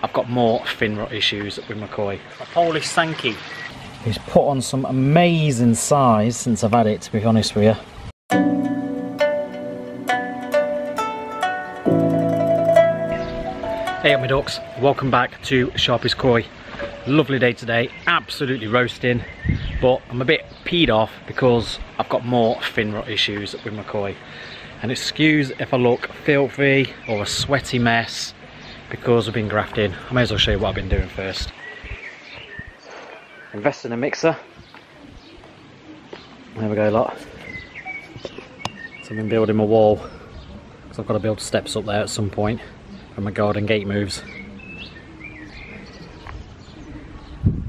I've got more fin rot issues with my koi. A Polish Sanke. He's put on some amazing size since I've had it, to be honest with you. Hey up my ducks, welcome back to Sharpie's Koi. Lovely day today, absolutely roasting, but I'm a bit peed off because I've got more fin rot issues with my koi. And excuse if I look filthy or a sweaty mess because I've been grafting. I may as well show you what I've been doing first. Invest in a mixer. There we go, lot. So I've been building my wall because I've got to build steps up there at some point when my garden gate moves.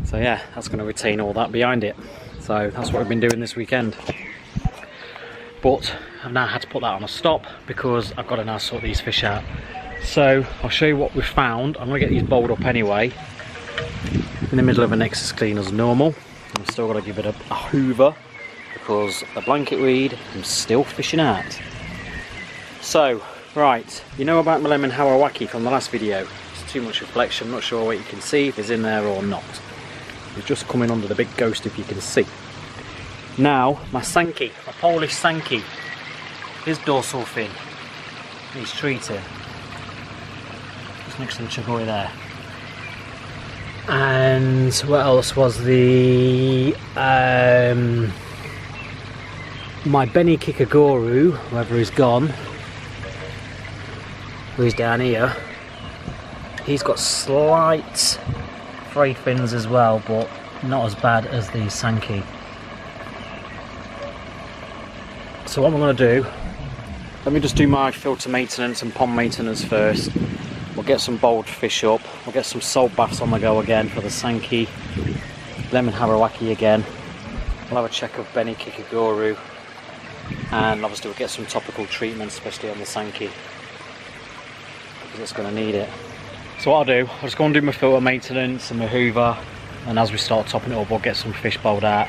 So yeah, that's going to retain all that behind it. So that's what I've been doing this weekend. But I've now had to put that on a stop because I've got to now sort these fish out. So I'll show you what we've found. I'm going to get these bowled up anyway. In the middle of a Nexus clean as normal. I'm still got to give it a hoover because the blanket weed I'm still fishing out. So, right, you know about my lemon hawawaki from the last video. It's too much reflection, I'm not sure what you can see, if it's in there or not. It's just coming under the big ghost if you can see. Now, my Sanke, my Polish Sanke, his dorsal fin, he's treating. Just next to the chagoi there. And what else was the my Benny Kikaguru, wherever he's gone, who's down here, he's got slight frayed fins as well, but not as bad as the Sanke. So what I'm going to do, let me just do my filter maintenance and pond maintenance first. We'll get some bowled fish up, we'll get some salt baths on the go again for the Sanke, lemon hawawaki again. We'll have a check of Benny Kikaguru, and obviously we'll get some topical treatments, especially on the Sanke, because it's going to need it. So what I'll do, I'll just go and do my filter maintenance and my hoover, and as we start topping it up we'll get some fish bowled out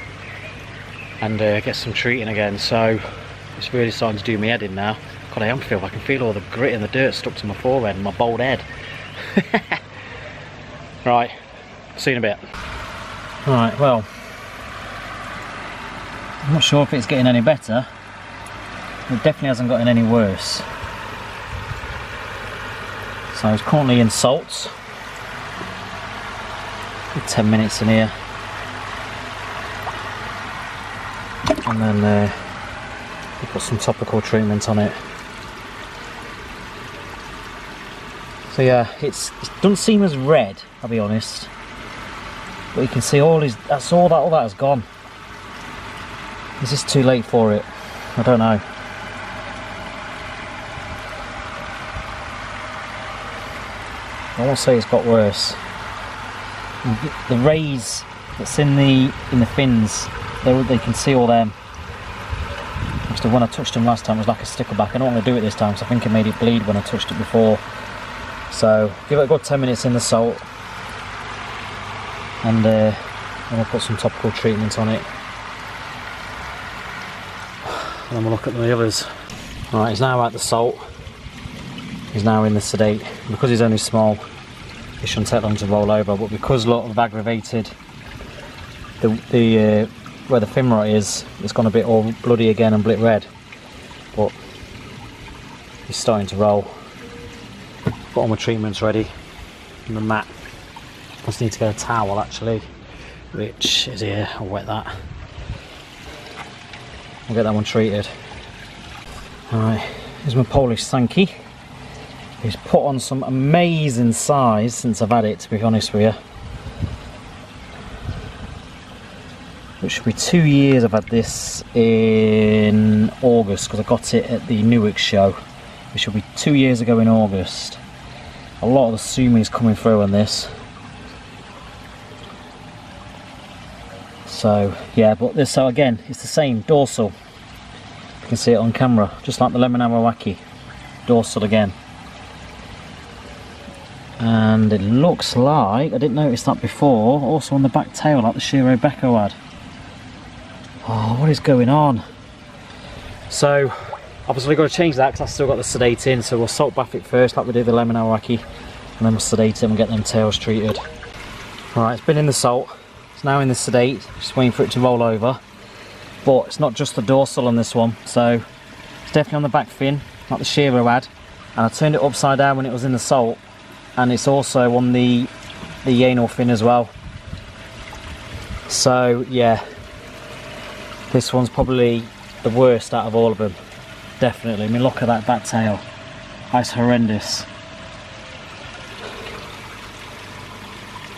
and get some treating again. So it's really starting to do me head in now. God, I can feel all the grit and the dirt stuck to my forehead and my bald head. Right, see you in a bit. Right, well, I'm not sure if it's getting any better. It definitely hasn't gotten any worse. So it's currently in salts. 10 minutes in here. And then we put some topical treatment on it. So yeah, it doesn't seem as red, I'll be honest. But you can see all that has gone. Is this too late for it? I don't know. I won't say it's got worse. The rays that's in the fins, they can see all them. Actually, when I touched them last time it was like a stickleback. I don't want to do it this time because I think it made it bleed when I touched it before. So give it a good 10 minutes in the salt, and we'll put some topical treatment on it. And then we'll look at the others. Right, he's now out the salt. He's now in the sedate. Because he's only small, it shouldn't take long to roll over, but because a lot of aggravated where the fin rot is, it's gone a bit all bloody again and blit red. But he's starting to roll. Got all my treatments ready and the mat. I just need to get a towel actually, which is here. I'll wet that. I'll get that one treated. Alright, here's my Polish Sanke. He's put on some amazing size since I've had it, to be honest with you. Which should be 2 years. I've had this in August because I got it at the Newark show. It should be 2 years ago in August. A lot of the sumi is coming through on this. So yeah, but this, so again, it's the same dorsal. You can see it on camera, just like the lemon hawawaki. Dorsal again. And it looks like, I didn't notice that before, also on the back tail like the Shiro Becco had. Oh, what is going on? So obviously got to change that because I've still got the sedate in, so we'll salt bath it first like we did the lemon hawawaki, and then we'll sedate it and get them tails treated. Alright, it's been in the salt, it's now in the sedate, just waiting for it to roll over. But it's not just the dorsal on this one, so it's definitely on the back fin, like the shearer had. And I turned it upside down when it was in the salt, and it's also on the anal fin as well. So yeah, this one's probably the worst out of all of them, definitely. I mean, look at that back tail, that's horrendous.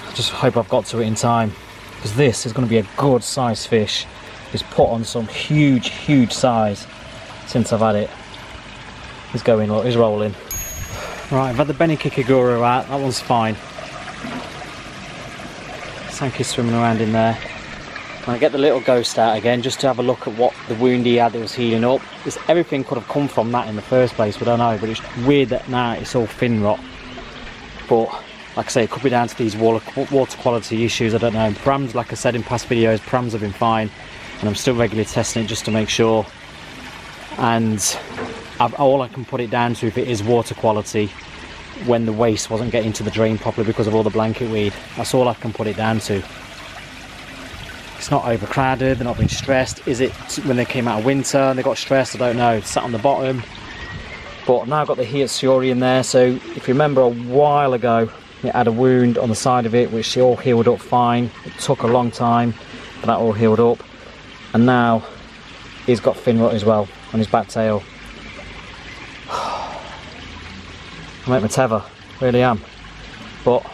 I just hope I've got to it in time, because this is going to be a good sized fish. It's put on some huge size since I've had it. He's going, look, he's rolling. Right, I've had the Beni Kikaguru out, that one's fine. Sanke's swimming around in there. And I get the little ghost out again just to have a look at what the wound he had that was healing up. Everything could have come from that in the first place, we don't know, but it's weird that now it's all fin rot. But like I say, it could be down to these water quality issues, I don't know. Prams, like I said in past videos, prams have been fine, and I'm still regularly testing it just to make sure. And all I can put it down to, if it is water quality, when the waste wasn't getting to the drain properly because of all the blanket weed. That's all I can put it down to. It's not overcrowded, they're not being stressed. Is it when they came out of winter and they got stressed? I don't know. It's sat on the bottom. But now I've got the Hi Utsuri in there, so if you remember a while ago, it had a wound on the side of it, which all healed up fine. It took a long time, but that all healed up. And now he's got fin rot as well on his back tail. I'm at my tether, really am. But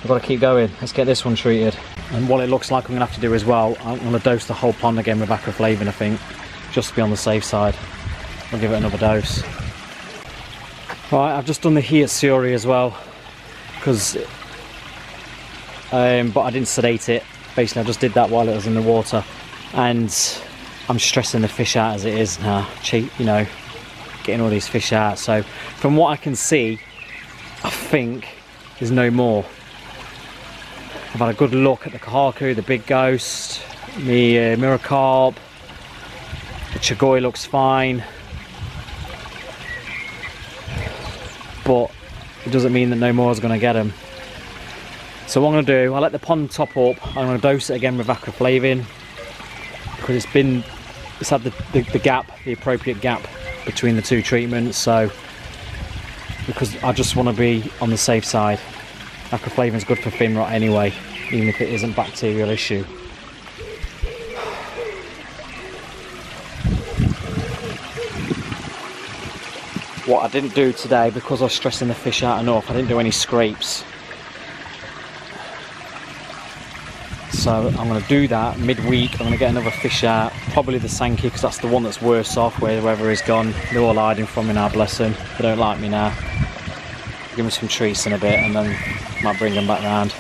I've got to keep going. Let's get this one treated. And what it looks like I'm going to have to do as well, I'm going to dose the whole pond again with acroflavin, I think, just to be on the safe side. I'll give it another dose. Right, I've just done the Hi Utsuri as well, because but I didn't sedate it. Basically I just did that while it was in the water, and I'm stressing the fish out as it is now, you know, getting all these fish out. So from what I can see, I think there's no more. I've had a good look at the kahaku, the big ghost, the mirror carp, the chigoi looks fine, but it doesn't mean that no more is going to get them. So what I'm going to do, I'll let the pond top up, I'm going to dose it again with acroflavin, because it's had the gap, the appropriate gap between the two treatments, so because I just want to be on the safe side. Acroflavin is good for fin rot anyway, even if it isn't a bacterial issue. What I didn't do today, because I was stressing the fish out enough, I didn't do any scrapes. So I'm going to do that midweek. I'm going to get another fish out, probably the Sanke, because that's the one that's worse off, wherever he's gone. They're all hiding from me now, bless them. They don't like me now. Give me some treats in a bit, and then might bring them back round.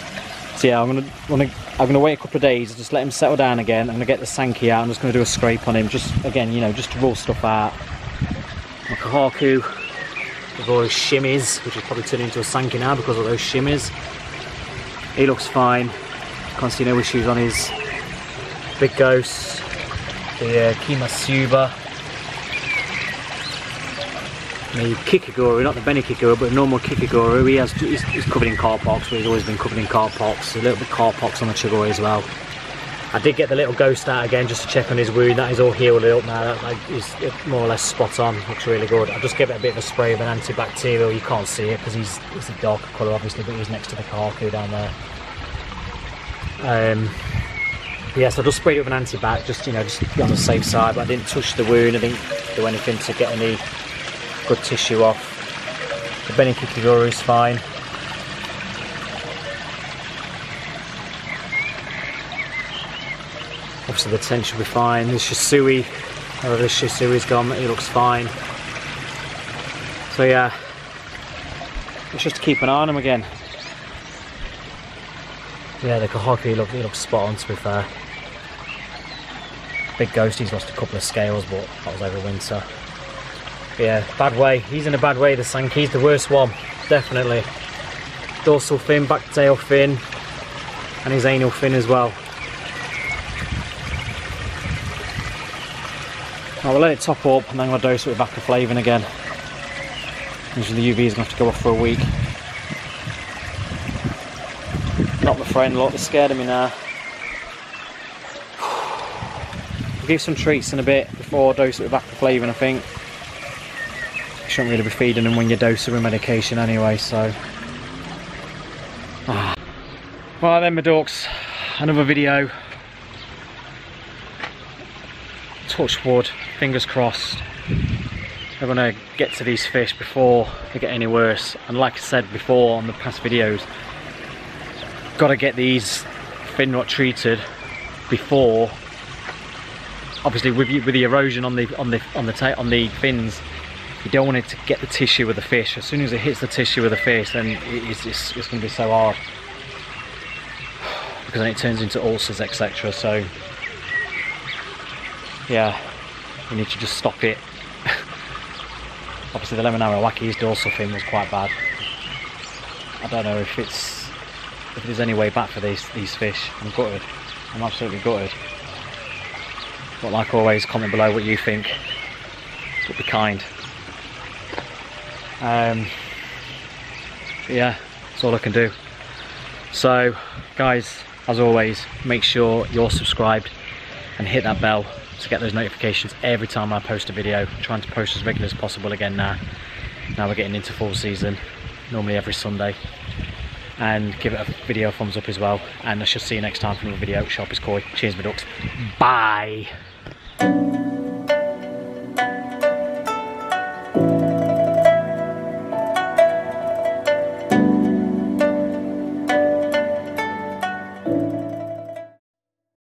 So yeah, I'm gonna wait a couple of days, just let him settle down again. I'm gonna get the Sanke out. I'm just gonna do a scrape on him, just again, you know, just to rule stuff out. My kahaku with all his shimmies, which is probably turned into a Sanke now because of those shimmies. He looks fine. Can't see no issues on his big ghost, the Kimasuba. The Kikaguru, not the Beni Kikaguru, but the normal Kikaguru, he's covered in carp pox, but he's always been covered in carp pox. A little bit of carp pox on the chigoi as well. I did get the little ghost out again just to check on his wound. That is all healed up now. That is more or less spot on. Looks really good. I just gave it a bit of a spray of an antibacterial. You can't see it because it's a darker colour obviously, but he's next to the kahaku down there. Yeah, so I just sprayed it with an antibac, just you know, just on the safe side. But I didn't touch the wound. I didn't do anything to get any good tissue off. The Beni Kikaguru is fine. Obviously the tension will be fine. The Shisui, however the Shisui's gone, he looks fine. So yeah, it's just to keep an eye on him again. Yeah, the kahaku, he looks spot on, to be fair. Big ghost, he's lost a couple of scales, but that was over winter. But yeah, bad way. He's in a bad way, the Sanke's the worst one, definitely. Dorsal fin, back tail fin, and his anal fin as well. Right, we'll let it top up and then we'll dose it with acroflavin again. Usually the UV is going to have to go off for a week. Not my friend, look, they're scared of me now. I'll give some treats in a bit before I dose it with acroflavin, I think. You shouldn't really be feeding them when you dose them with medication anyway, so. Right then, my ducks, another video. Touch wood, fingers crossed. We're gonna get to these fish before they get any worse. And like I said before on the past videos, gotta get these fin rot treated before. Obviously, with the erosion on the fins, you don't want it to get the tissue of the fish. As soon as it hits the tissue of the fish, then it's going to be so hard, because then it turns into ulcers, etc. So yeah, you need to just stop it. Obviously, the lemon arawaki's dorsal fin was quite bad. I don't know if there's any way back for these fish. I'm gutted. I'm absolutely gutted. But like always, comment below what you think. But be kind. Yeah, that's all I can do. So, guys, as always, make sure you're subscribed and hit that bell to get those notifications every time I post a video. I'm trying to post as regular as possible again now. Now we're getting into full season, normally every Sunday. And give it a video thumbs up as well. And I shall see you next time for another video. Sharp as koi. Cheers, my ducks. Bye.